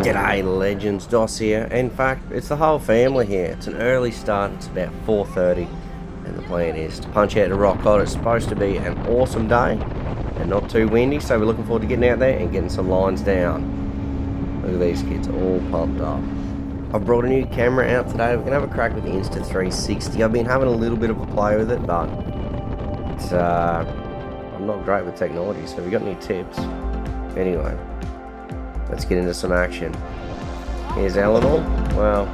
G'day legends, Dos here. In fact, it's the whole family here. It's an early start, it's about 4:30, and the plan is to punch out to Rock Cod. It's supposed to be an awesome day and not too windy, so we're looking forward to getting out there and getting some lines down. Look at these kids all pumped up. I've brought a new camera out today. We're going to have a crack with the Insta360. I've been having a little bit of a play with it, but it's, I'm not great with technology, so have you got any tips? Anyway, let's get into some action. Here's Eleanor. Well,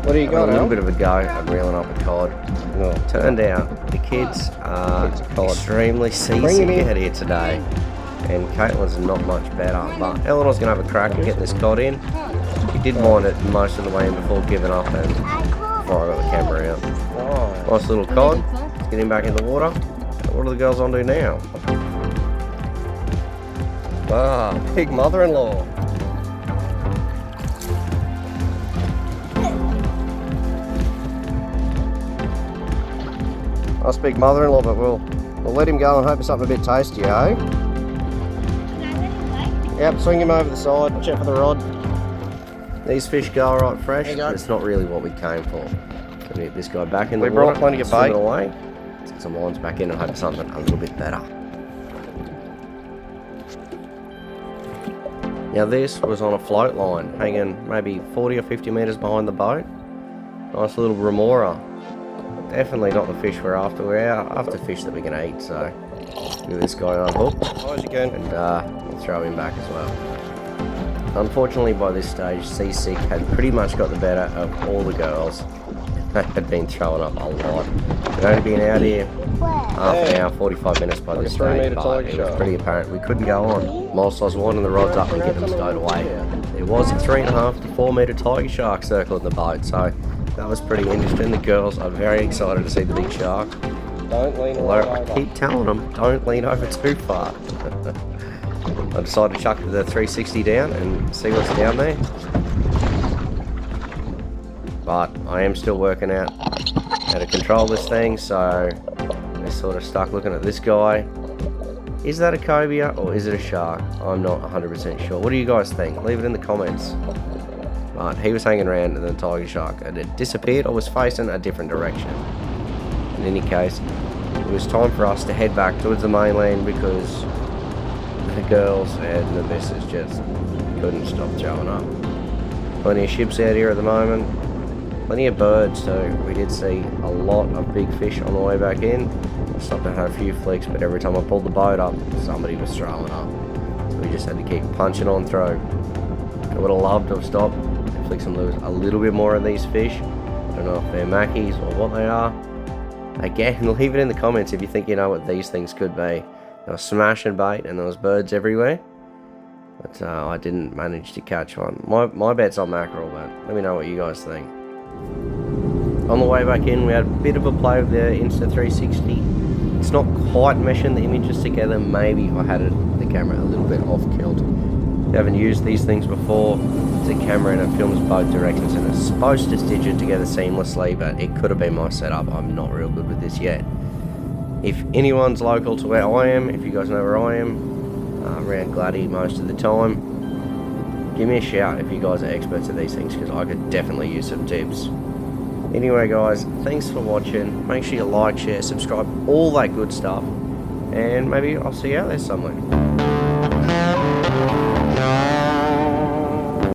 what do you got? A little bit of a go at reeling up a cod. No. Turned out the kids are extremely seasick out here today, and Caitlin's not much better. But Eleanor's going to have a crack at getting this cod in. He did wind it most of the way in before giving up, and before I got the camera out. Oh. Nice little cod. Let's get him back in the water. What are the girls on to now? Ah, big mother-in-law. Nice big mother-in-law, but we'll let him go and hope for something a bit tasty, eh? Yep, swing him over the side, watch out for the rod. These fish go alright fresh, but it's not really what we came for. Gonna get this guy back in the water. We brought plenty of bait. Away. Let's get some lines back in and hope for something a little bit better. Now this was on a float line, hanging maybe 40 or 50 metres behind the boat. Nice little remora. Definitely not the fish we're after. We're after fish that we can eat, so get this guy unhooked. As you can. And we'll throw him back as well. Unfortunately by this stage, Seasick had pretty much got the better of all the girls. They had been throwing up a lot. We'd only been out here half an hour, 45 minutes by this stage, but it was pretty apparent we couldn't go on. Whilst I was winding the rods up and getting them stowed away, there was a 3.5 to 4 metre tiger shark circling the boat, so that was pretty interesting. The girls are very excited to see the big shark. Don't lean over. I keep telling them, don't lean over too far. I decided to chuck the 360 down and see what's down there. But I am still working out how to control this thing, so we're sort of stuck looking at this guy. Is that a cobia or is it a shark? I'm not 100% sure. What do you guys think? Leave it in the comments. But he was hanging around and the tiger shark and it disappeared or was facing a different direction. In any case, it was time for us to head back towards the mainland because the girls and the missus just couldn't stop throwing up. Plenty of ships out here at the moment. Plenty of birds too. We did see a lot of big fish on the way back in. I stopped and had a few flicks, but every time I pulled the boat up, somebody was throwing up. So we just had to keep punching on through. I would have loved to have stopped and flicked some lures a little bit more of these fish. I don't know if they're mackies or what they are. Again, leave it in the comments if you think you know what these things could be. They were smashing bait and there was birds everywhere. But I didn't manage to catch one. My bet's on mackerel, but let me know what you guys think. On the way back in, we had a bit of a play with the Insta360. It's not quite meshing the images together. Maybe I had the camera a little bit off kilt. If you haven't used these things before, it's a camera and it films both directions and it's supposed to stitch it together seamlessly, but it could have been my setup. I'm not real good with this yet. If anyone's local to where I am, if you guys know where I am, around Gladdy most of the time, give me a shout if you guys are experts at these things, because I could definitely use some tips. Anyway guys, thanks for watching. Make sure you like, share, subscribe, all that good stuff, and maybe I'll see you out there somewhere.